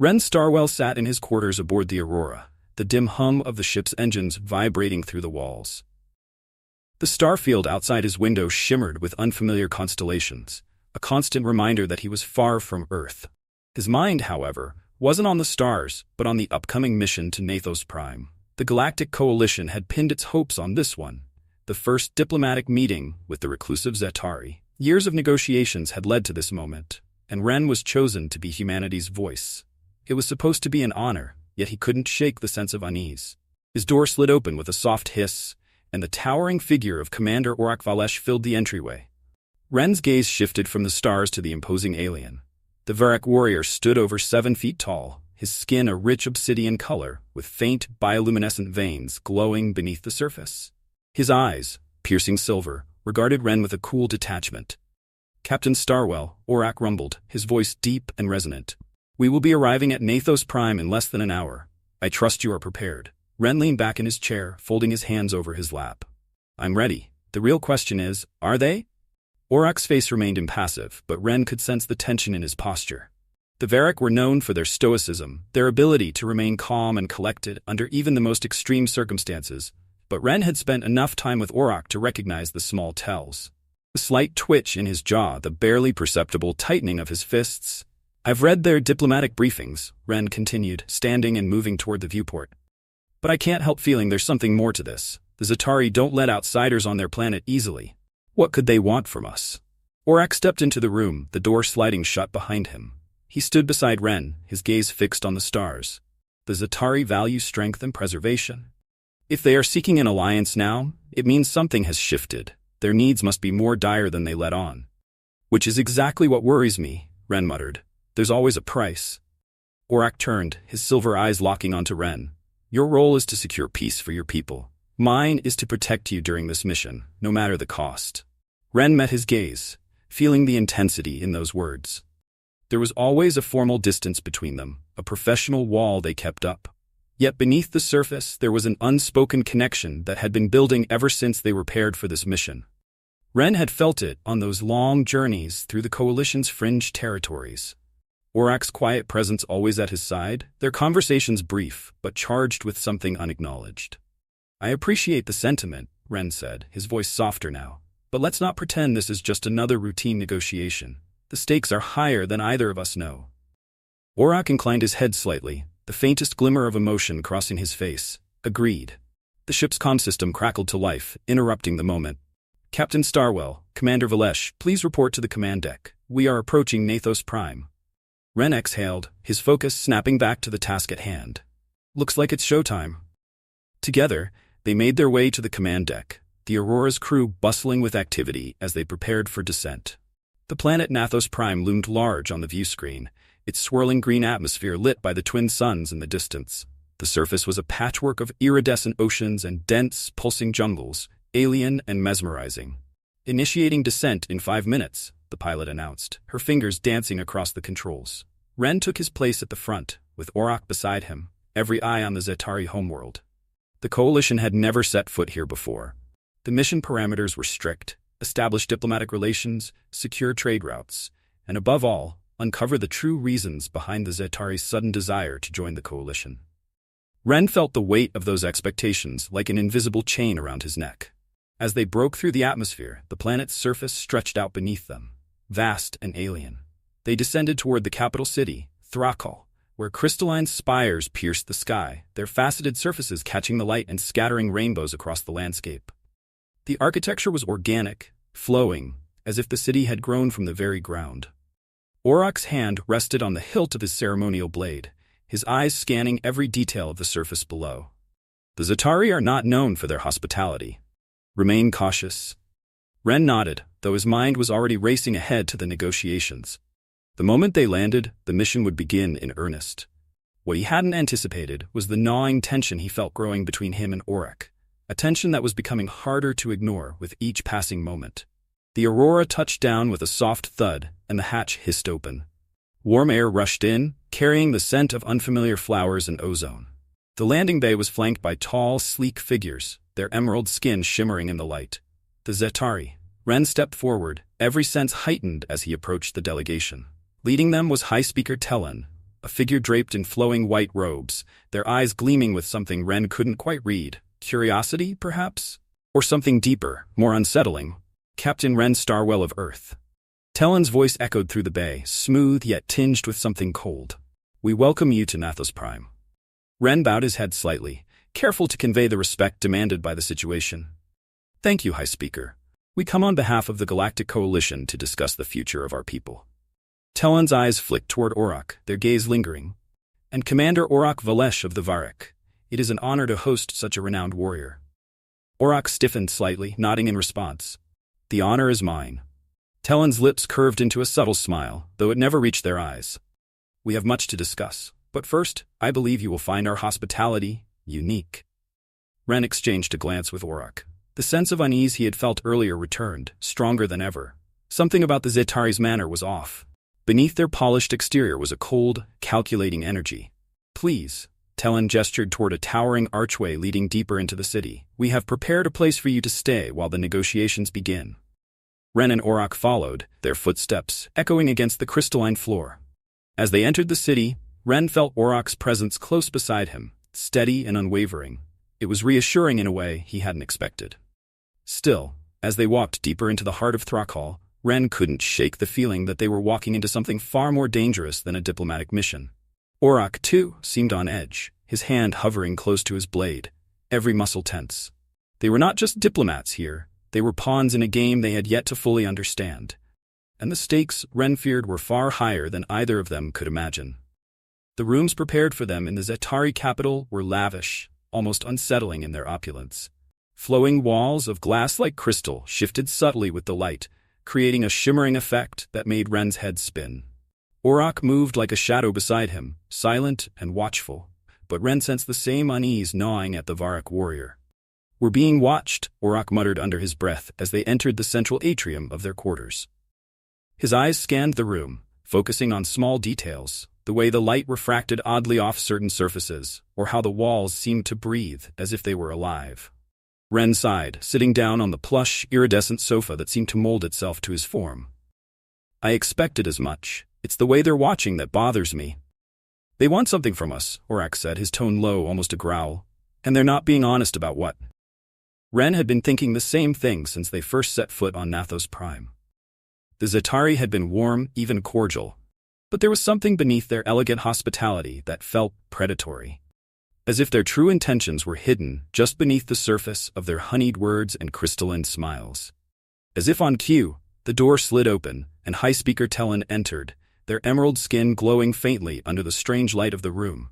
Ren Starwell sat in his quarters aboard the Aurora, the dim hum of the ship's engines vibrating through the walls. The starfield outside his window shimmered with unfamiliar constellations, a constant reminder that he was far from Earth. His mind, however, wasn't on the stars, but on the upcoming mission to Naos Prime. The Galactic Coalition had pinned its hopes on this one, the first diplomatic meeting with the reclusive Zari. Years of negotiations had led to this moment, and Ren was chosen to be humanity's voice. It was supposed to be an honor, yet he couldn't shake the sense of unease. His door slid open with a soft hiss, and the towering figure of Commander Aurak Valesh filled the entryway. Ren's gaze shifted from the stars to the imposing alien. The Varric warrior stood over 7 feet tall, his skin a rich obsidian color, with faint bioluminescent veins glowing beneath the surface. His eyes, piercing silver, regarded Ren with a cool detachment. "Captain Starwell," Aurak rumbled, his voice deep and resonant. "We will be arriving at Naos Prime in less than an hour. I trust you are prepared." Ren leaned back in his chair, folding his hands over his lap. "I'm ready. The real question is, are they?" Aurak's face remained impassive, but Ren could sense the tension in his posture. The Varric were known for their stoicism, their ability to remain calm and collected under even the most extreme circumstances, but Ren had spent enough time with Aurak to recognize the small tells. The slight twitch in his jaw, the barely perceptible tightening of his fists. "I've read their diplomatic briefings," Ren continued, standing and moving toward the viewport. "But I can't help feeling there's something more to this. The Zari don't let outsiders on their planet easily. What could they want from us?" Aurak stepped into the room, the door sliding shut behind him. He stood beside Ren, his gaze fixed on the stars. The Zari value strength and preservation. If they are seeking an alliance now, it means something has shifted. Their needs must be more dire than they let on. "Which is exactly what worries me," Ren muttered. "There's always a price." Aurak turned, his silver eyes locking onto Ren. "Your role is to secure peace for your people. Mine is to protect you during this mission, no matter the cost." Ren met his gaze, feeling the intensity in those words. There was always a formal distance between them, a professional wall they kept up. Yet beneath the surface, there was an unspoken connection that had been building ever since they were paired for this mission. Ren had felt it on those long journeys through the Coalition's fringe territories. Aurak's quiet presence always at his side, their conversations brief, but charged with something unacknowledged. "I appreciate the sentiment," Ren said, his voice softer now. "But let's not pretend this is just another routine negotiation. The stakes are higher than either of us know." Aurak inclined his head slightly, the faintest glimmer of emotion crossing his face. "Agreed." The ship's comm system crackled to life, interrupting the moment. "Captain Starwell, Commander Valesh, please report to the command deck. We are approaching Naos Prime." Ren exhaled, his focus snapping back to the task at hand. "Looks like it's showtime." Together, they made their way to the command deck, the Aurora's crew bustling with activity as they prepared for descent. The planet Naos Prime loomed large on the view screen, its swirling green atmosphere lit by the twin suns in the distance. The surface was a patchwork of iridescent oceans and dense, pulsing jungles, alien and mesmerizing. "Initiating descent in 5 minutes," the pilot announced, her fingers dancing across the controls. Ren took his place at the front, with Aurak beside him, every eye on the Zari homeworld. The Coalition had never set foot here before. The mission parameters were strict: establish diplomatic relations, secure trade routes, and above all, uncover the true reasons behind the Zari's sudden desire to join the Coalition. Ren felt the weight of those expectations like an invisible chain around his neck. As they broke through the atmosphere, the planet's surface stretched out beneath them, vast and alien. They descended toward the capital city, Thrakal, where crystalline spires pierced the sky, their faceted surfaces catching the light and scattering rainbows across the landscape. The architecture was organic, flowing, as if the city had grown from the very ground. Aurak's hand rested on the hilt of his ceremonial blade, his eyes scanning every detail of the surface below. "The Zari are not known for their hospitality. Remain cautious." Ren nodded, though his mind was already racing ahead to the negotiations. The moment they landed, the mission would begin in earnest. What he hadn't anticipated was the gnawing tension he felt growing between him and Aurak, a tension that was becoming harder to ignore with each passing moment. The Aurora touched down with a soft thud, and the hatch hissed open. Warm air rushed in, carrying the scent of unfamiliar flowers and ozone. The landing bay was flanked by tall, sleek figures, their emerald skin shimmering in the light. The Zari. Ren stepped forward, every sense heightened as he approached the delegation. Leading them was High Speaker Tellen, a figure draped in flowing white robes, their eyes gleaming with something Ren couldn't quite read. Curiosity, perhaps? Or something deeper, more unsettling. Captain Ren Starwell of Earth. Talon's voice echoed through the bay, smooth yet tinged with something cold. We welcome you to Naos Prime. Ren bowed his head slightly, careful to convey the respect demanded by the situation. Thank you, High Speaker. We come on behalf of the Galactic Coalition to discuss the future of our people. Talon's eyes flicked toward Aurak, their gaze lingering. And Commander Aurak Valesh of the Varric. It is an honor to host such a renowned warrior. Aurak stiffened slightly, nodding in response. The honor is mine. Talon's lips curved into a subtle smile, though it never reached their eyes. We have much to discuss, but first, I believe you will find our hospitality unique. Ren exchanged a glance with Aurak. The sense of unease he had felt earlier returned, stronger than ever. Something about the Zetaris' manner was off. Beneath their polished exterior was a cold, calculating energy. Please, Talon gestured toward a towering archway leading deeper into the city. We have prepared a place for you to stay while the negotiations begin. Ren and Aurak followed, their footsteps echoing against the crystalline floor. As they entered the city, Ren felt Aurak's presence close beside him, steady and unwavering. It was reassuring in a way he hadn't expected. Still, as they walked deeper into the heart of Thrakal, Ren couldn't shake the feeling that they were walking into something far more dangerous than a diplomatic mission. Aurak, too, seemed on edge, his hand hovering close to his blade, every muscle tense. They were not just diplomats here, they were pawns in a game they had yet to fully understand. And the stakes, Ren feared, were far higher than either of them could imagine. The rooms prepared for them in the Zetari capital were lavish, almost unsettling in their opulence. Flowing walls of glass-like crystal shifted subtly with the light, creating a shimmering effect that made Ren's head spin. Aurak moved like a shadow beside him, silent and watchful, but Ren sensed the same unease gnawing at the Varric warrior. We're being watched, Aurak muttered under his breath as they entered the central atrium of their quarters. His eyes scanned the room, focusing on small details, the way the light refracted oddly off certain surfaces, or how the walls seemed to breathe as if they were alive. Ren sighed, sitting down on the plush, iridescent sofa that seemed to mold itself to his form. I expected as much. It's the way they're watching that bothers me. They want something from us, Aurak said, his tone low, almost a growl. And they're not being honest about what. Ren had been thinking the same thing since they first set foot on Naos Prime. The Zetari had been warm, even cordial. But there was something beneath their elegant hospitality that felt predatory. As if their true intentions were hidden just beneath the surface of their honeyed words and crystalline smiles. As if on cue, the door slid open, and High Speaker Talon entered, their emerald skin glowing faintly under the strange light of the room.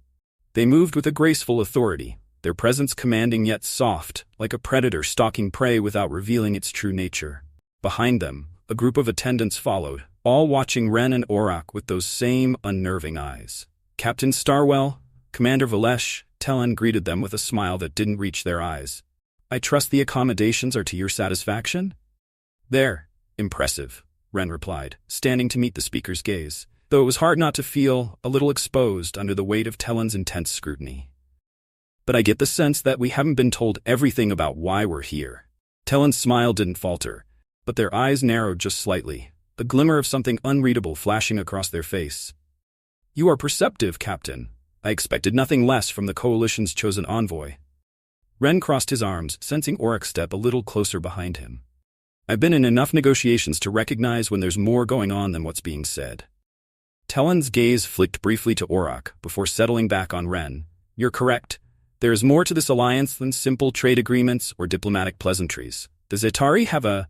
They moved with a graceful authority, their presence commanding yet soft, like a predator stalking prey without revealing its true nature. Behind them, a group of attendants followed, all watching Ren and Aurak with those same unnerving eyes. Captain Starwell, Commander Valesh, Talon greeted them with a smile that didn't reach their eyes. I trust the accommodations are to your satisfaction? They're impressive, Ren replied, standing to meet the speaker's gaze, though it was hard not to feel a little exposed under the weight of Talon's intense scrutiny. But I get the sense that we haven't been told everything about why we're here. Talon's smile didn't falter, but their eyes narrowed just slightly, the glimmer of something unreadable flashing across their face. You are perceptive, Captain. I expected nothing less from the Coalition's chosen envoy. Ren crossed his arms, sensing Aurak step a little closer behind him. I've been in enough negotiations to recognize when there's more going on than what's being said. Talon's gaze flicked briefly to Aurak before settling back on Ren. You're correct. There is more to this alliance than simple trade agreements or diplomatic pleasantries. The Zetari have a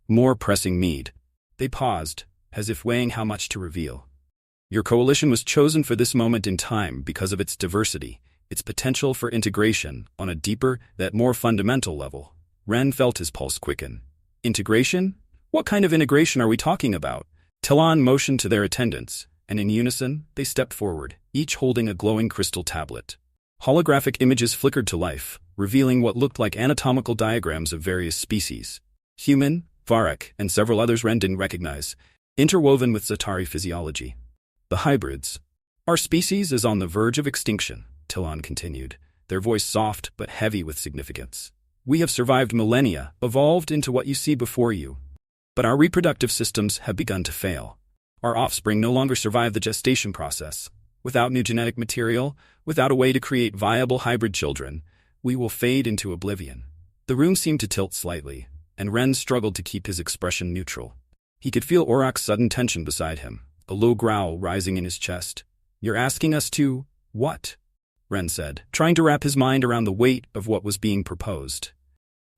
more pressing need. They paused, as if weighing how much to reveal. Your coalition was chosen for this moment in time because of its diversity, its potential for integration on a deeper, that more fundamental level. Ren felt his pulse quicken. Integration? What kind of integration are we talking about? Talon motioned to their attendants, and in unison, they stepped forward, each holding a glowing crystal tablet. Holographic images flickered to life, revealing what looked like anatomical diagrams of various species. Human, Varric, and several others Ren didn't recognize, interwoven with Zetari physiology. The hybrids. Our species is on the verge of extinction, Talon continued, their voice soft but heavy with significance. We have survived millennia, evolved into what you see before you. But our reproductive systems have begun to fail. Our offspring no longer survive the gestation process. Without new genetic material, without a way to create viable hybrid children, we will fade into oblivion. The room seemed to tilt slightly, and Ren struggled to keep his expression neutral. He could feel Auroch's sudden tension beside him, a low growl rising in his chest. "You're asking us to… what?" Ren said, trying to wrap his mind around the weight of what was being proposed.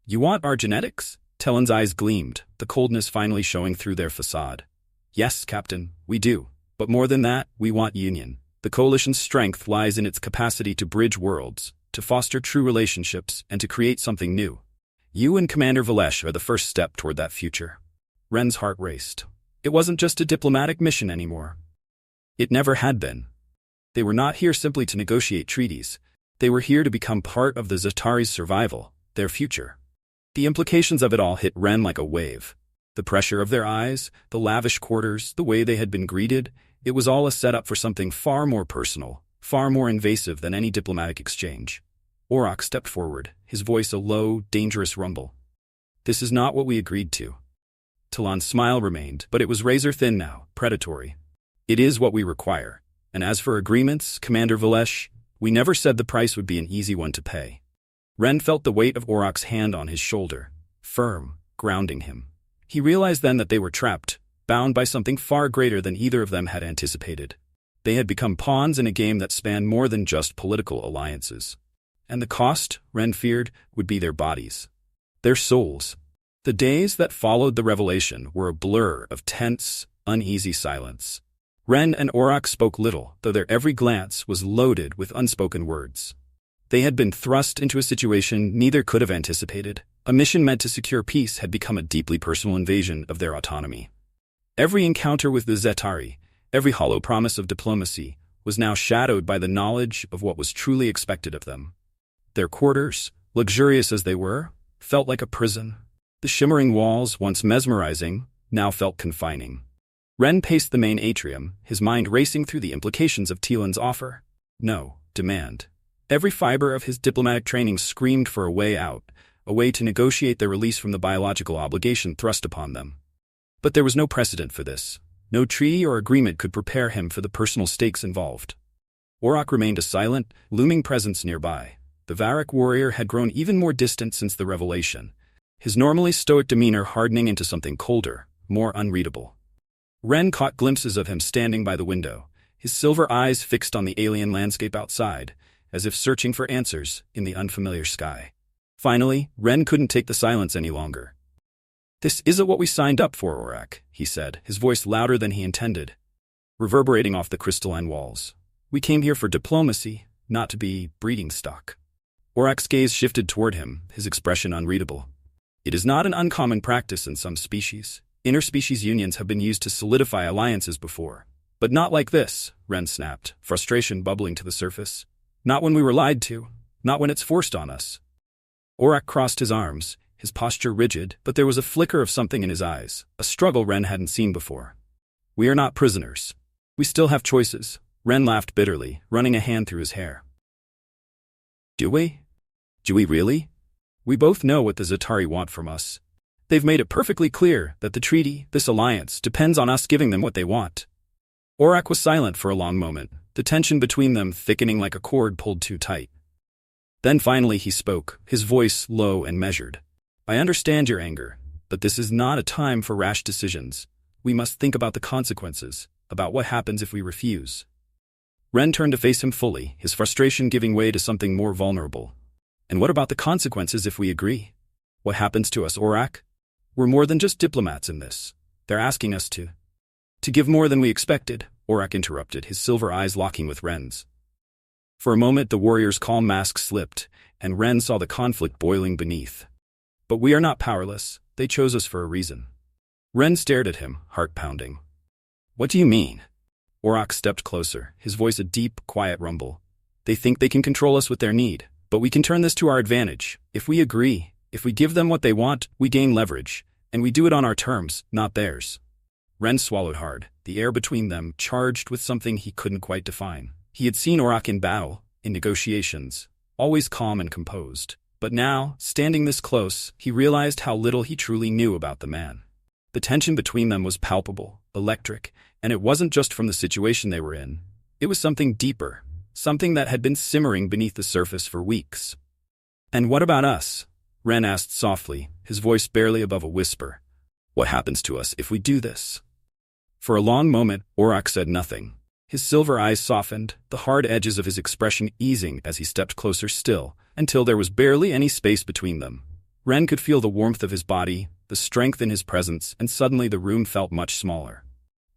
"You want our genetics?" Talon's eyes gleamed, the coldness finally showing through their facade. "Yes, Captain, we do. But more than that, we want union. The Coalition's strength lies in its capacity to bridge worlds, to foster true relationships, and to create something new. You and Commander Valesh are the first step toward that future." Ren's heart raced. It wasn't just a diplomatic mission anymore. It never had been. They were not here simply to negotiate treaties. They were here to become part of the Zatari's survival, their future. The implications of it all hit Ren like a wave. The pressure of their eyes, the lavish quarters, the way they had been greeted, it was all a setup for something far more personal, far more invasive than any diplomatic exchange. Auroch stepped forward, his voice a low, dangerous rumble. "This is not what we agreed to." Talon's smile remained, but it was razor-thin now, predatory. "It is what we require. And as for agreements, Commander Valesh, we never said the price would be an easy one to pay." Ren felt the weight of Auroch's hand on his shoulder, firm, grounding him. He realized then that they were trapped, bound by something far greater than either of them had anticipated. They had become pawns in a game that spanned more than just political alliances. And the cost, Ren feared, would be their bodies. Their souls. The days that followed the revelation were a blur of tense, uneasy silence. Ren and Auroch spoke little, though their every glance was loaded with unspoken words. They had been thrust into a situation neither could have anticipated. A mission meant to secure peace had become a deeply personal invasion of their autonomy. Every encounter with the Zatari, every hollow promise of diplomacy, was now shadowed by the knowledge of what was truly expected of them. Their quarters, luxurious as they were, felt like a prison. The shimmering walls, once mesmerizing, now felt confining. Ren paced the main atrium, his mind racing through the implications of Talon's offer. No, demand. Every fiber of his diplomatic training screamed for a way out, a way to negotiate their release from the biological obligation thrust upon them. But there was no precedent for this. No treaty or agreement could prepare him for the personal stakes involved. Auroch remained a silent, looming presence nearby. The Varric warrior had grown even more distant since the revelation, his normally stoic demeanor hardening into something colder, more unreadable. Ren caught glimpses of him standing by the window, his silver eyes fixed on the alien landscape outside, as if searching for answers in the unfamiliar sky. Finally, Ren couldn't take the silence any longer. "This isn't what we signed up for, Auroch," he said, his voice louder than he intended, reverberating off the crystalline walls. "We came here for diplomacy, not to be breeding stock." Auroch's gaze shifted toward him, his expression unreadable. "It is not an uncommon practice in some species. Interspecies unions have been used to solidify alliances before. But not like this," Ren snapped, frustration bubbling to the surface. "Not when we were lied to. Not when it's forced on us." Auroch crossed his arms, his posture rigid, but there was a flicker of something in his eyes, a struggle Ren hadn't seen before. "We are not prisoners. We still have choices." Ren laughed bitterly, running a hand through his hair. "Do we? Do we really? We both know what the Zatari want from us. They've made it perfectly clear that the treaty, this alliance, depends on us giving them what they want." Auroch was silent for a long moment, the tension between them thickening like a cord pulled too tight. Then finally he spoke, his voice low and measured. "I understand your anger, but this is not a time for rash decisions. We must think about the consequences, about what happens if we refuse." Ren turned to face him fully, his frustration giving way to something more vulnerable. "And what about the consequences if we agree? What happens to us, Auroch? We're more than just diplomats in this. They're asking us to give more than we expected," Auroch interrupted, his silver eyes locking with Ren's. For a moment the warrior's calm mask slipped, and Ren saw the conflict boiling beneath. "But we are not powerless. They chose us for a reason." Ren stared at him, heart pounding. "What do you mean?" Auroch stepped closer, his voice a deep, quiet rumble. "They think they can control us with their need, but we can turn this to our advantage. If we agree, if we give them what they want, we gain leverage, and we do it on our terms, not theirs." Ren swallowed hard, the air between them charged with something he couldn't quite define. He had seen Auroch in battle, in negotiations, always calm and composed. But now, standing this close, he realized how little he truly knew about the man. The tension between them was palpable, electric, and it wasn't just from the situation they were in. It was something deeper, something that had been simmering beneath the surface for weeks. "And what about us?" Ren asked softly, his voice barely above a whisper. "What happens to us if we do this?" For a long moment, Aurak said nothing. His silver eyes softened, the hard edges of his expression easing as he stepped closer still, until there was barely any space between them. Ren could feel the warmth of his body, the strength in his presence, and suddenly the room felt much smaller.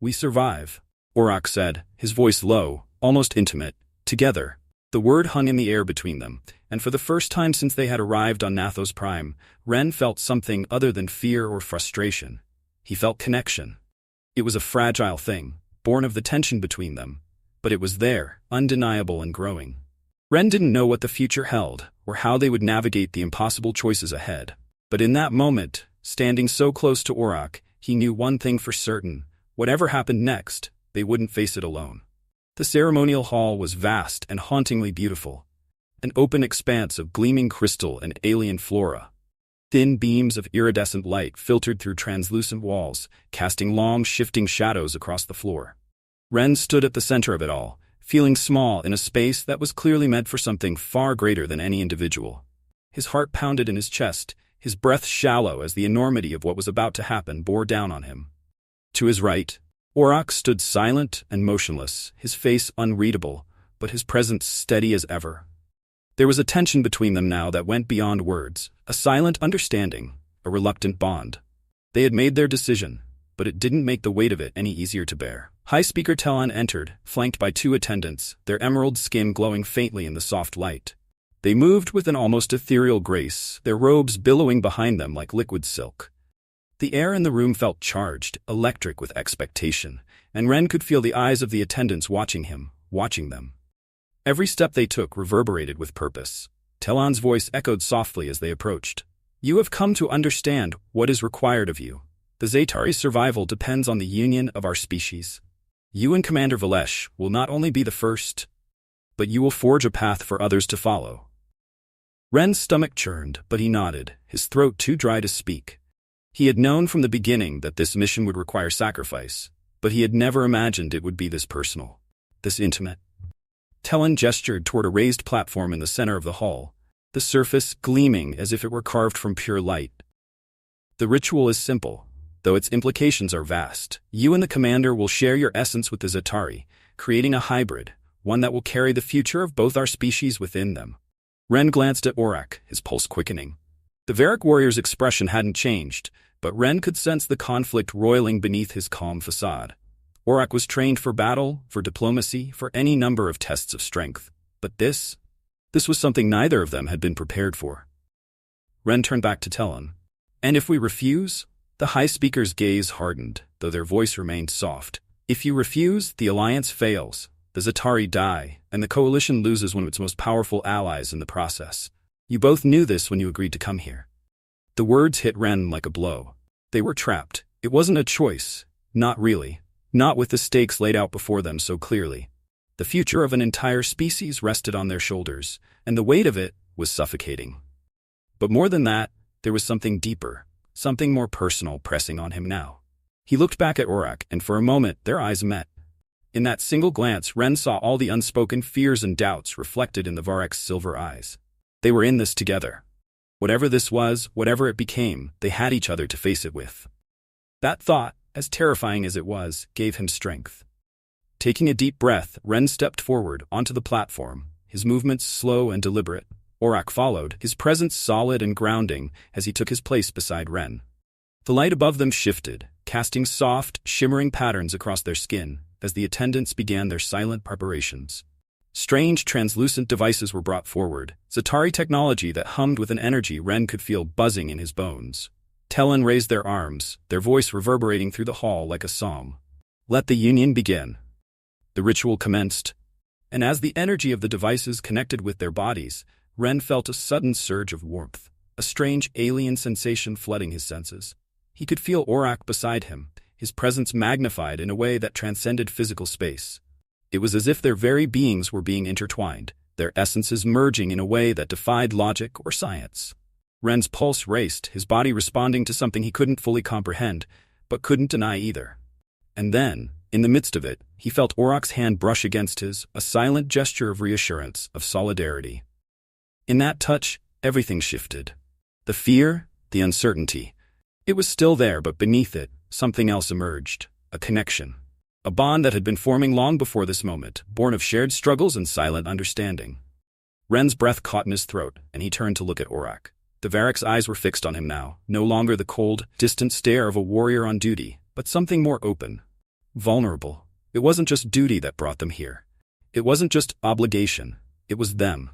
"We survive," Aurak said, his voice low, almost intimate. "Together." The word hung in the air between them, and for the first time since they had arrived on Naos Prime, Ren felt something other than fear or frustration. He felt connection. It was a fragile thing, born of the tension between them, but it was there, undeniable and growing. Ren didn't know what the future held, or how they would navigate the impossible choices ahead. But in that moment, standing so close to Aurak, he knew one thing for certain: whatever happened next, they wouldn't face it alone. The ceremonial hall was vast and hauntingly beautiful, an open expanse of gleaming crystal and alien flora. Thin beams of iridescent light filtered through translucent walls, casting long, shifting shadows across the floor. Ren stood at the center of it all, feeling small in a space that was clearly meant for something far greater than any individual. His heart pounded in his chest, his breath shallow as the enormity of what was about to happen bore down on him. To his right, Aurak stood silent and motionless, his face unreadable, but his presence steady as ever. There was a tension between them now that went beyond words, a silent understanding, a reluctant bond. They had made their decision, but it didn't make the weight of it any easier to bear. High Speaker Telon entered, flanked by 2 attendants, their emerald skin glowing faintly in the soft light. They moved with an almost ethereal grace, their robes billowing behind them like liquid silk. The air in the room felt charged, electric with expectation, and Ren could feel the eyes of the attendants watching him, watching them. Every step they took reverberated with purpose. Telon's voice echoed softly as they approached. "You have come to understand what is required of you. The Zaytari's survival depends on the union of our species. You and Commander Valesh will not only be the first, but you will forge a path for others to follow." Ren's stomach churned, but he nodded, his throat too dry to speak. He had known from the beginning that this mission would require sacrifice, but he had never imagined it would be this personal, this intimate. Telon gestured toward a raised platform in the center of the hall, the surface gleaming as if it were carved from pure light. "The ritual is simple, though its implications are vast. You and the commander will share your essence with the Zari, creating a hybrid, one that will carry the future of both our species within them." Ren glanced at Aurak, his pulse quickening. The Varric warrior's expression hadn't changed, but Ren could sense the conflict roiling beneath his calm facade. Aurak was trained for battle, for diplomacy, for any number of tests of strength. But this was something neither of them had been prepared for. Ren turned back to Telon. "And if we refuse?" The High Speaker's gaze hardened, though their voice remained soft. "If you refuse, the alliance fails, the Zari die, and the coalition loses one of its most powerful allies in the process. You both knew this when you agreed to come here." The words hit Ren like a blow. They were trapped. It wasn't a choice. Not really. Not with the stakes laid out before them so clearly. The future of an entire species rested on their shoulders, and the weight of it was suffocating. But more than that, there was something deeper, something more personal pressing on him now. He looked back at Aurak, and for a moment their eyes met. In that single glance, Ren saw all the unspoken fears and doubts reflected in the Varric's silver eyes. They were in this together. Whatever this was, whatever it became, they had each other to face it with. That thought, as terrifying as it was, gave him strength. Taking a deep breath, Ren stepped forward onto the platform, his movements slow and deliberate. Aurak followed, his presence solid and grounding as he took his place beside Ren. The light above them shifted, casting soft, shimmering patterns across their skin as the attendants began their silent preparations. Strange, translucent devices were brought forward, Zari technology that hummed with an energy Ren could feel buzzing in his bones. Telon raised their arms, their voice reverberating through the hall like a psalm. "Let the union begin." The ritual commenced, and as the energy of the devices connected with their bodies, Ren felt a sudden surge of warmth, a strange alien sensation flooding his senses. He could feel Aurak beside him, his presence magnified in a way that transcended physical space. It was as if their very beings were being intertwined, their essences merging in a way that defied logic or science. Ren's pulse raced, his body responding to something he couldn't fully comprehend, but couldn't deny either. And then, In the midst of it, he felt Auroch's hand brush against his, a silent gesture of reassurance, of solidarity. In that touch, everything shifted. The fear, the uncertainty. It was still there, but beneath it, something else emerged. A connection. A bond that had been forming long before this moment, born of shared struggles and silent understanding. Ren's breath caught in his throat, and he turned to look at Auroch. The Varric's eyes were fixed on him now, no longer the cold, distant stare of a warrior on duty, but something more open. Vulnerable. It wasn't just duty that brought them here. It wasn't just obligation. It was them.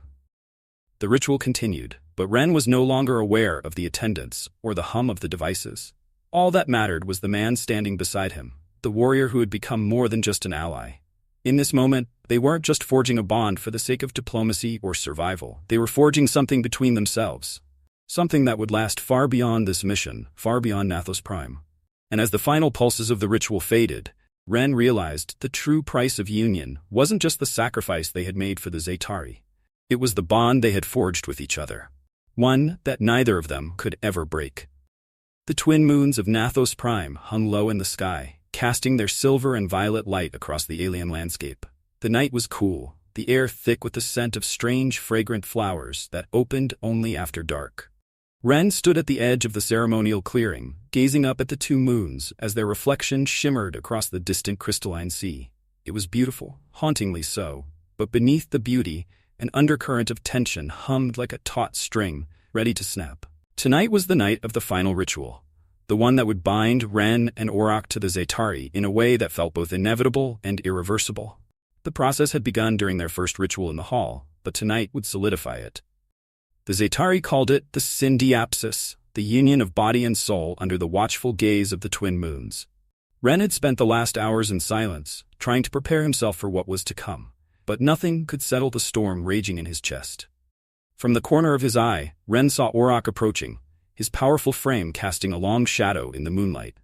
The ritual continued, but Ren was no longer aware of the attendants or the hum of the devices. All that mattered was the man standing beside him, the warrior who had become more than just an ally. In this moment, they weren't just forging a bond for the sake of diplomacy or survival. They were forging something between themselves. Something that would last far beyond this mission, far beyond Naos Prime. And as the final pulses of the ritual faded, Ren realized the true price of union wasn't just the sacrifice they had made for the Zari. It was the bond they had forged with each other. One that neither of them could ever break. The twin moons of Naos Prime hung low in the sky, casting their silver and violet light across the alien landscape. The night was cool, the air thick with the scent of strange, fragrant flowers that opened only after dark. Ren stood at the edge of the ceremonial clearing, gazing up at the two moons as their reflection shimmered across the distant crystalline sea. It was beautiful, hauntingly so, but beneath the beauty, an undercurrent of tension hummed like a taut string, ready to snap. Tonight was the night of the final ritual, the one that would bind Ren and Auroch to the Zari in a way that felt both inevitable and irreversible. The process had begun during their first ritual in the hall, but tonight would solidify it. The Zari called it the synapsis, the union of body and soul under the watchful gaze of the twin moons. Ren had spent the last hours in silence, trying to prepare himself for what was to come, but nothing could settle the storm raging in his chest. From the corner of his eye, Ren saw Auroch approaching, his powerful frame casting a long shadow in the moonlight.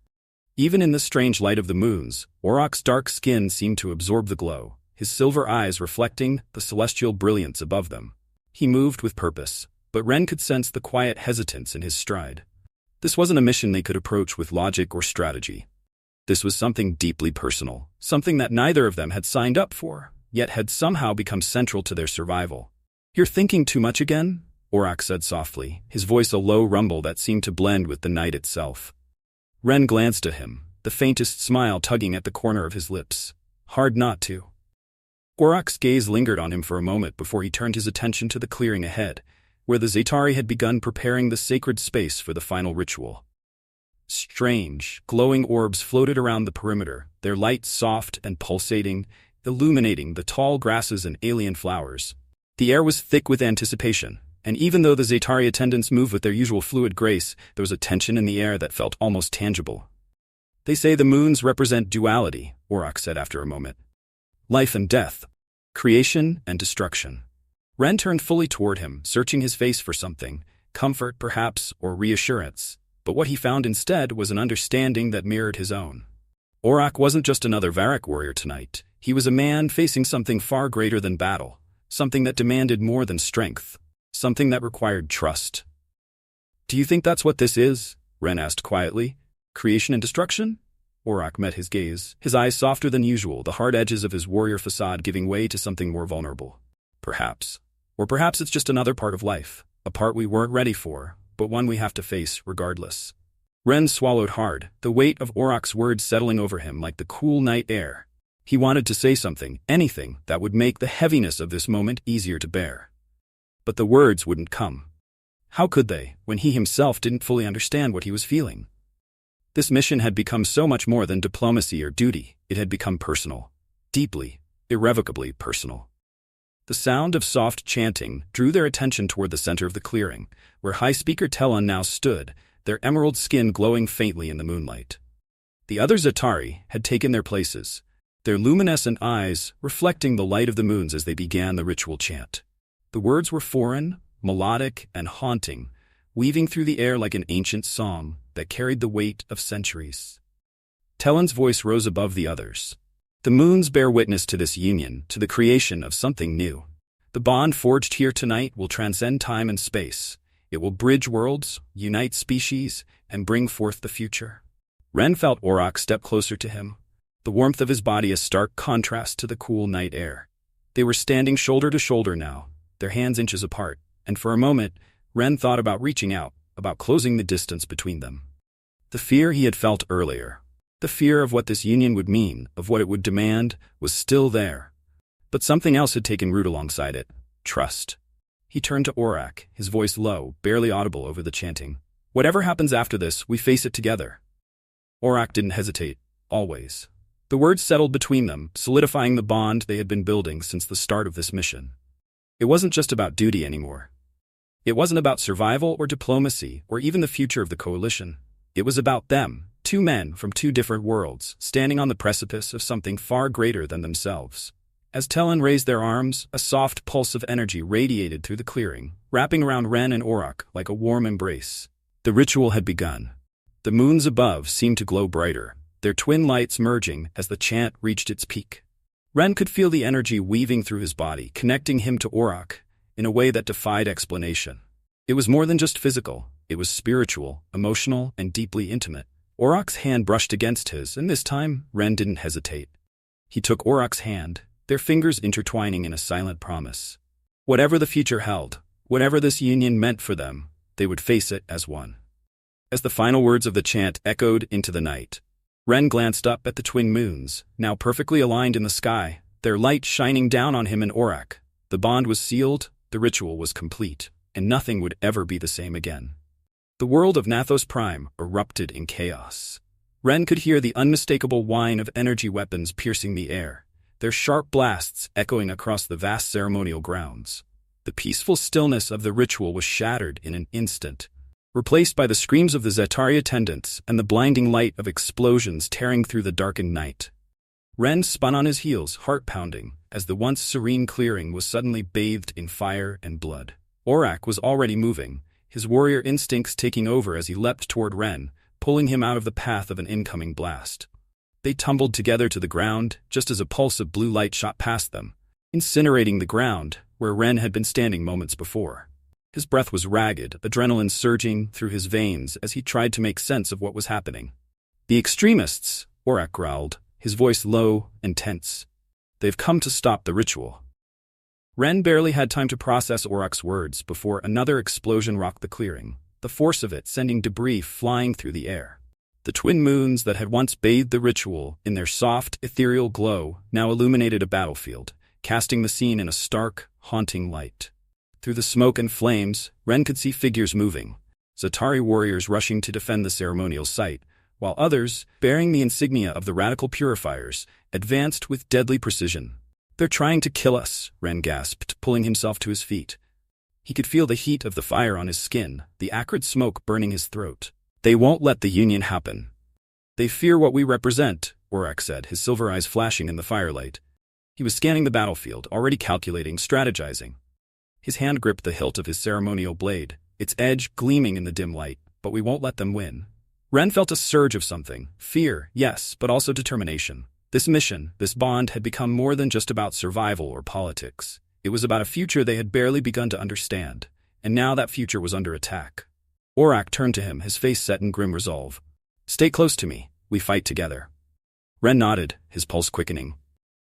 Even in the strange light of the moons, Auroch's dark skin seemed to absorb the glow, his silver eyes reflecting the celestial brilliance above them. He moved with purpose, but Ren could sense the quiet hesitance in his stride. This wasn't a mission they could approach with logic or strategy. This was something deeply personal, something that neither of them had signed up for, yet had somehow become central to their survival. "You're thinking too much again?" Auroch said softly, his voice a low rumble that seemed to blend with the night itself. Ren glanced at him, the faintest smile tugging at the corner of his lips. Hard not to. Auroch's gaze lingered on him for a moment before he turned his attention to the clearing ahead, where the Zari had begun preparing the sacred space for the final ritual. Strange, glowing orbs floated around the perimeter, their light soft and pulsating, illuminating the tall grasses and alien flowers. The air was thick with anticipation, and even though the Zari attendants moved with their usual fluid grace, there was a tension in the air that felt almost tangible. "They say the moons represent duality," Auroch said after a moment. "Life and death. Creation and destruction." Ren turned fully toward him, searching his face for something, comfort perhaps, or reassurance, but what he found instead was an understanding that mirrored his own. Auroch wasn't just another Varric warrior tonight. He was a man facing something far greater than battle, something that demanded more than strength, something that required trust. "Do you think that's what this is?" Ren asked quietly. "Creation and destruction?" Auroch met his gaze, his eyes softer than usual, the hard edges of his warrior facade giving way to something more vulnerable. "Perhaps. Or perhaps it's just another part of life, a part we weren't ready for, but one we have to face regardless." Ren swallowed hard, the weight of Auroch's words settling over him like the cool night air. He wanted to say something, anything, that would make the heaviness of this moment easier to bear. But the words wouldn't come. How could they, when he himself didn't fully understand what he was feeling? This mission had become so much more than diplomacy or duty. It had become personal. Deeply, irrevocably personal. The sound of soft chanting drew their attention toward the center of the clearing, where High Speaker Telon now stood, their emerald skin glowing faintly in the moonlight. The other Zari had taken their places, their luminescent eyes reflecting the light of the moons as they began the ritual chant. The words were foreign, melodic, and haunting, weaving through the air like an ancient song that carried the weight of centuries. Telon's voice rose above the others. "The moons bear witness to this union, to the creation of something new. The bond forged here tonight will transcend time and space. It will bridge worlds, unite species, and bring forth the future." Ren felt Auroch step closer to him. the warmth of his body a stark contrast to the cool night air. They were standing shoulder to shoulder now, their hands inches apart, and for a moment, Ren thought about reaching out, about closing the distance between them. The fear he had felt earlier, the fear of what this union would mean, of what it would demand, was still there. But something else had taken root alongside it: trust. He turned to Aurak, his voice low, barely audible over the chanting. "Whatever happens after this, we face it together." Aurak didn't hesitate, always. The words settled between them, solidifying the bond they had been building since the start of this mission. It wasn't just about duty anymore. It wasn't about survival or diplomacy or even the future of the coalition. It was about them, two men from two different worlds, standing on the precipice of something far greater than themselves. As Talon raised their arms, a soft pulse of energy radiated through the clearing, wrapping around Ren and Aurak like a warm embrace. The ritual had begun. The moons above seemed to glow brighter, their twin lights merging as the chant reached its peak. Ren could feel the energy weaving through his body, connecting him to Aurak in a way that defied explanation. It was more than just physical. It was spiritual, emotional, and deeply intimate. Aurak's hand brushed against his, and this time, Ren didn't hesitate. He took Aurak's hand, their fingers intertwining in a silent promise. Whatever the future held, whatever this union meant for them, they would face it as one. As the final words of the chant echoed into the night, Ren glanced up at the twin moons, now perfectly aligned in the sky, their light shining down on him and Aurak. The bond was sealed, the ritual was complete, and nothing would ever be the same again. The world of Naos Prime erupted in chaos. Ren could hear the unmistakable whine of energy weapons piercing the air, their sharp blasts echoing across the vast ceremonial grounds. The peaceful stillness of the ritual was shattered in an instant, replaced by the screams of the Zari attendants and the blinding light of explosions tearing through the darkened night. Ren spun on his heels, heart pounding, as the once serene clearing was suddenly bathed in fire and blood. Aurak was already moving, his warrior instincts taking over as he leapt toward Ren, pulling him out of the path of an incoming blast. They tumbled together to the ground, just as a pulse of blue light shot past them, incinerating the ground where Ren had been standing moments before. His breath was ragged, adrenaline surging through his veins as he tried to make sense of what was happening. "The extremists," Aurak growled, his voice low and tense. "They've come to stop the ritual." Ren barely had time to process Aurak's words before another explosion rocked the clearing, the force of it sending debris flying through the air. The twin moons that had once bathed the ritual in their soft, ethereal glow now illuminated a battlefield, casting the scene in a stark, haunting light. Through the smoke and flames, Ren could see figures moving, Zari warriors rushing to defend the ceremonial site, while others, bearing the insignia of the radical purifiers, advanced with deadly precision. "They're trying to kill us," Ren gasped, pulling himself to his feet. He could feel the heat of the fire on his skin, the acrid smoke burning his throat. "They won't let the union happen. They fear what we represent," Aurak said, his silver eyes flashing in the firelight. He was scanning the battlefield, already calculating, strategizing. His hand gripped the hilt of his ceremonial blade, its edge gleaming in the dim light. "But we won't let them win." Ren felt a surge of something, fear, yes, but also determination. This mission, this bond had become more than just about survival or politics. It was about a future they had barely begun to understand, and now that future was under attack. Aurak turned to him, his face set in grim resolve. "Stay close to me, we fight together." Ren nodded, his pulse quickening.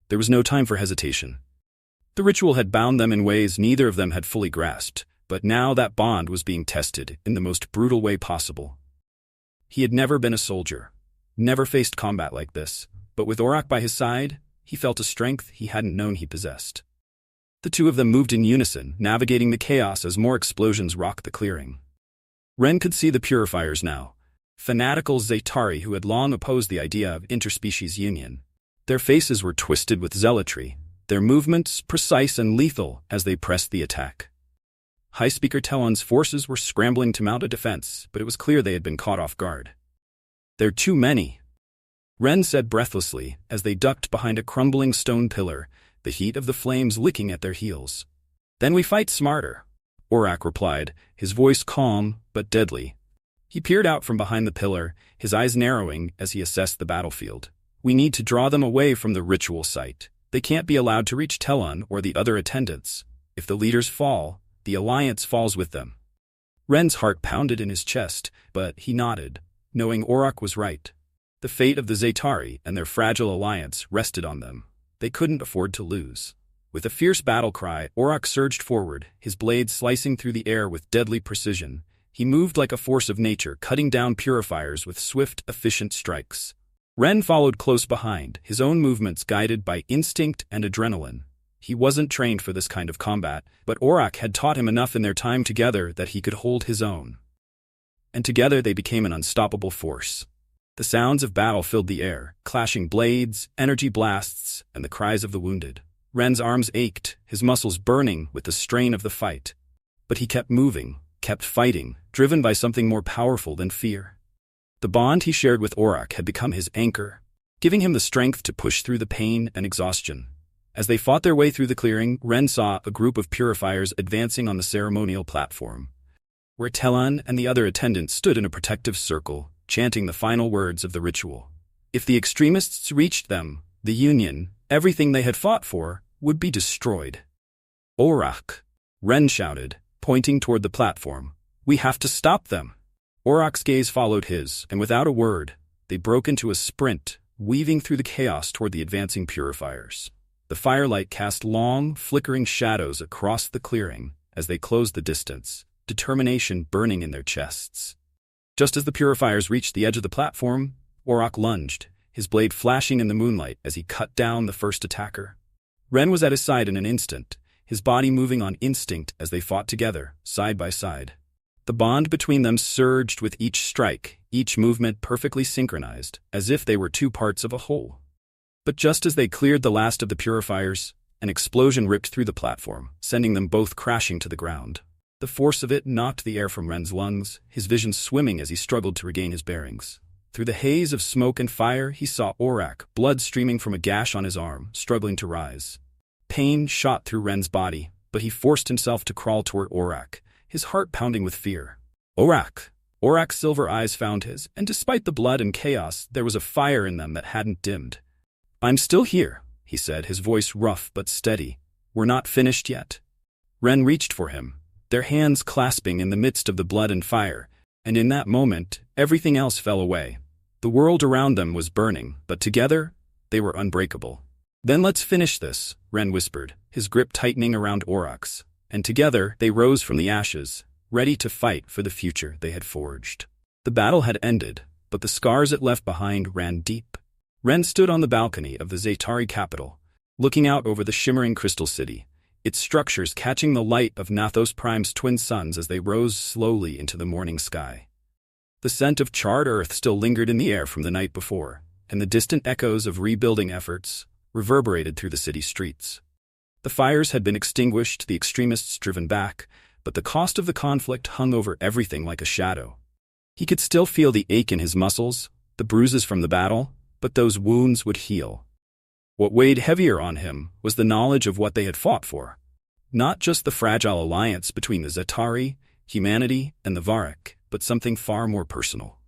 There was no time for hesitation. The ritual had bound them in ways neither of them had fully grasped, but now that bond was being tested in the most brutal way possible. He had never been a soldier, never faced combat like this, but with Aurak by his side, he felt a strength he hadn't known he possessed. The two of them moved in unison, navigating the chaos as more explosions rocked the clearing. Ren could see the purifiers now, fanatical Zari who had long opposed the idea of interspecies union. Their faces were twisted with zealotry, their movements precise and lethal as they pressed the attack. High Speaker Talon's forces were scrambling to mount a defense, but it was clear they had been caught off guard. "They're too many," Ren said breathlessly as they ducked behind a crumbling stone pillar, the heat of the flames licking at their heels. "Then we fight smarter," Aurak replied, his voice calm but deadly. He peered out from behind the pillar, his eyes narrowing as he assessed the battlefield. "We need to draw them away from the ritual site. They can't be allowed to reach Talon or the other attendants. If the leaders fall, the alliance falls with them." Ren's heart pounded in his chest, but he nodded, knowing Aurak was right. The fate of the Zari and their fragile alliance rested on them. They couldn't afford to lose. With a fierce battle cry, Aurak surged forward, his blade slicing through the air with deadly precision. He moved like a force of nature, cutting down purifiers with swift, efficient strikes. Ren followed close behind, his own movements guided by instinct and adrenaline. He wasn't trained for this kind of combat, but Aurak had taught him enough in their time together that he could hold his own. And together they became an unstoppable force. The sounds of battle filled the air, clashing blades, energy blasts, and the cries of the wounded. Ren's arms ached, his muscles burning with the strain of the fight. But he kept moving, kept fighting, driven by something more powerful than fear. The bond he shared with Aurak had become his anchor, giving him the strength to push through the pain and exhaustion. As they fought their way through the clearing, Ren saw a group of purifiers advancing on the ceremonial platform, where Telan and the other attendants stood in a protective circle, chanting the final words of the ritual. If the extremists reached them, the Union, everything they had fought for, would be destroyed. Aurak, Ren shouted, pointing toward the platform. We have to stop them. Aurak's gaze followed his, and without a word, they broke into a sprint, weaving through the chaos toward the advancing purifiers. The firelight cast long, flickering shadows across the clearing as they closed the distance, determination burning in their chests. Just as the purifiers reached the edge of the platform, Aurak lunged, his blade flashing in the moonlight as he cut down the first attacker. Ren was at his side in an instant, his body moving on instinct as they fought together, side by side. The bond between them surged with each strike, each movement perfectly synchronized, as if they were two parts of a whole. But just as they cleared the last of the purifiers, an explosion ripped through the platform, sending them both crashing to the ground. The force of it knocked the air from Ren's lungs, his vision swimming as he struggled to regain his bearings. Through the haze of smoke and fire, he saw Aurak, blood streaming from a gash on his arm, struggling to rise. Pain shot through Ren's body, but he forced himself to crawl toward Aurak, his heart pounding with fear. Aurak! Aurak's silver eyes found his, and despite the blood and chaos, there was a fire in them that hadn't dimmed. I'm still here, he said, his voice rough but steady. We're not finished yet. Ren reached for him, their hands clasping in the midst of the blood and fire, and in that moment, everything else fell away. The world around them was burning, but together, they were unbreakable. Then let's finish this, Ren whispered, his grip tightening around Aurak's. And together they rose from the ashes, ready to fight for the future they had forged. The battle had ended, but the scars it left behind ran deep. Ren stood on the balcony of the Zari capital, looking out over the shimmering crystal city, its structures catching the light of Naos Prime's twin suns as they rose slowly into the morning sky. The scent of charred earth still lingered in the air from the night before, and the distant echoes of rebuilding efforts reverberated through the city streets. The fires had been extinguished, the extremists driven back, but the cost of the conflict hung over everything like a shadow. He could still feel the ache in his muscles, the bruises from the battle, but those wounds would heal. What weighed heavier on him was the knowledge of what they had fought for. Not just the fragile alliance between the Zari, humanity, and the Varak, but something far more personal.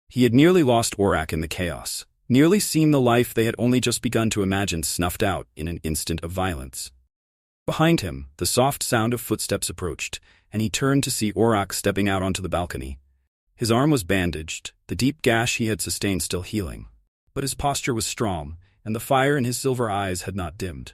He had nearly lost Aurak in the chaos, nearly seen the life they had only just begun to imagine snuffed out in an instant of violence. Behind him, the soft sound of footsteps approached, and he turned to see Aurak stepping out onto the balcony. His arm was bandaged, the deep gash he had sustained still healing. But his posture was strong, and the fire in his silver eyes had not dimmed.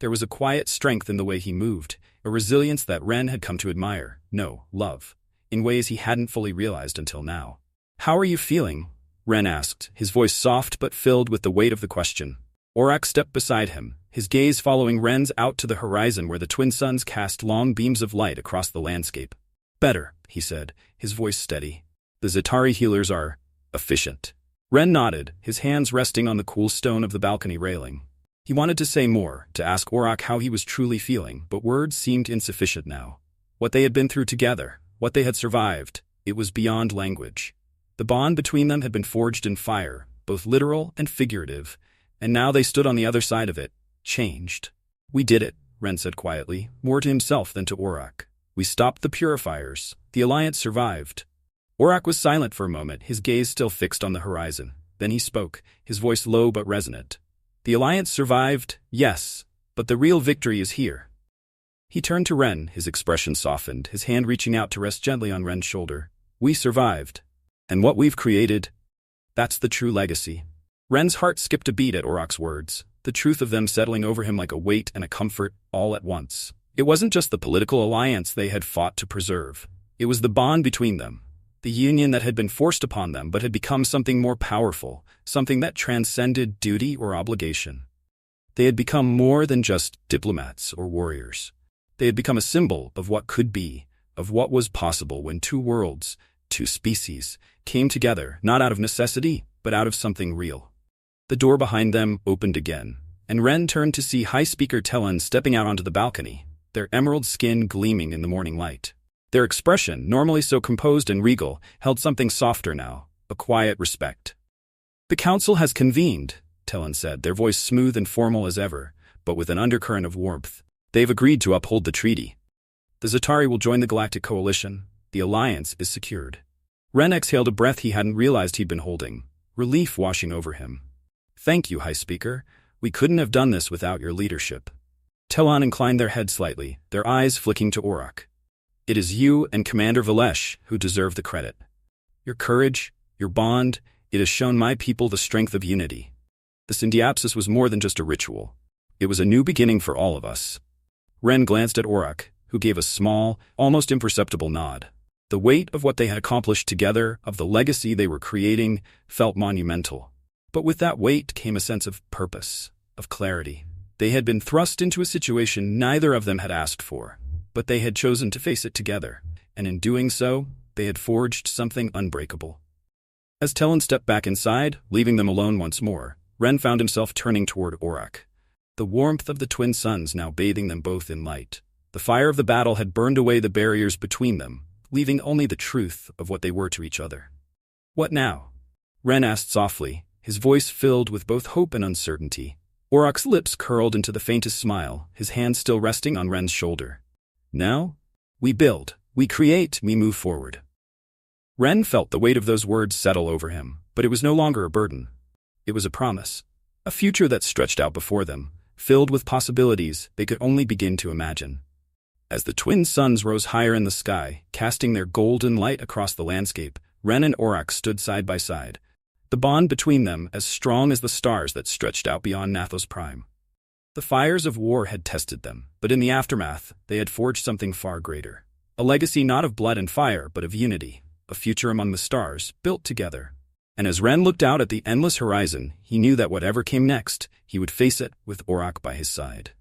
There was a quiet strength in the way he moved, a resilience that Ren had come to admire, no, love, in ways he hadn't fully realized until now. How are you feeling? Ren asked, his voice soft but filled with the weight of the question. Aurak stepped beside him, his gaze following Ren's out to the horizon where the twin suns cast long beams of light across the landscape. Better, he said, his voice steady. The Zari healers are efficient. Ren nodded, his hands resting on the cool stone of the balcony railing. He wanted to say more, to ask Aurak how he was truly feeling, but words seemed insufficient now. What they had been through together, what they had survived, it was beyond language. The bond between them had been forged in fire, both literal and figurative, and now they stood on the other side of it, changed. We did it, Ren said quietly, more to himself than to Aurak. We stopped the purifiers. The alliance survived. Aurak was silent for a moment, his gaze still fixed on the horizon. Then he spoke, his voice low but resonant. The alliance survived, yes, but the real victory is here. He turned to Ren, his expression softened, his hand reaching out to rest gently on Ren's shoulder. We survived. And what we've created? That's the true legacy. Ren's heart skipped a beat at Auroch's words, the truth of them settling over him like a weight and a comfort all at once. It wasn't just the political alliance they had fought to preserve. It was the bond between them, the union that had been forced upon them but had become something more powerful, something that transcended duty or obligation. They had become more than just diplomats or warriors. They had become a symbol of what could be, of what was possible when two worlds, two species, came together, not out of necessity, but out of something real. The door behind them opened again, and Ren turned to see High Speaker Tellan stepping out onto the balcony, their emerald skin gleaming in the morning light. Their expression, normally so composed and regal, held something softer now, a quiet respect. "The council has convened," Tellan said, their voice smooth and formal as ever, but with an undercurrent of warmth. "They've agreed to uphold the treaty. The Zari will join the Galactic Coalition. The alliance is secured." Ren exhaled a breath he hadn't realized he'd been holding, relief washing over him. "Thank you, High Speaker. We couldn't have done this without your leadership." Tellan inclined their head slightly, their eyes flicking to Auroch. "It is you and Commander Valesh who deserve the credit. Your courage, your bond, it has shown my people the strength of unity. The synapsis was more than just a ritual. It was a new beginning for all of us." Ren glanced at Auroch, who gave a small, almost imperceptible nod. The weight of what they had accomplished together, of the legacy they were creating, felt monumental. But with that weight came a sense of purpose, of clarity. They had been thrust into a situation neither of them had asked for, but they had chosen to face it together, and in doing so, they had forged something unbreakable. As Tellan stepped back inside, leaving them alone once more, Ren found himself turning toward Auroch. The warmth of the twin suns now bathing them both in light. The fire of the battle had burned away the barriers between them, leaving only the truth of what they were to each other. "What now?" Ren asked softly, his voice filled with both hope and uncertainty. Auroch's lips curled into the faintest smile, his hand still resting on Ren's shoulder. "Now? We build, we create, we move forward." Ren felt the weight of those words settle over him, but it was no longer a burden. It was a promise, a future that stretched out before them, filled with possibilities they could only begin to imagine. As the twin suns rose higher in the sky, casting their golden light across the landscape, Ren and Auroch stood side by side, the bond between them as strong as the stars that stretched out beyond Naos Prime. The fires of war had tested them, but in the aftermath, they had forged something far greater. A legacy not of blood and fire, but of unity, a future among the stars, built together. And as Ren looked out at the endless horizon, he knew that whatever came next, he would face it with Auroch by his side.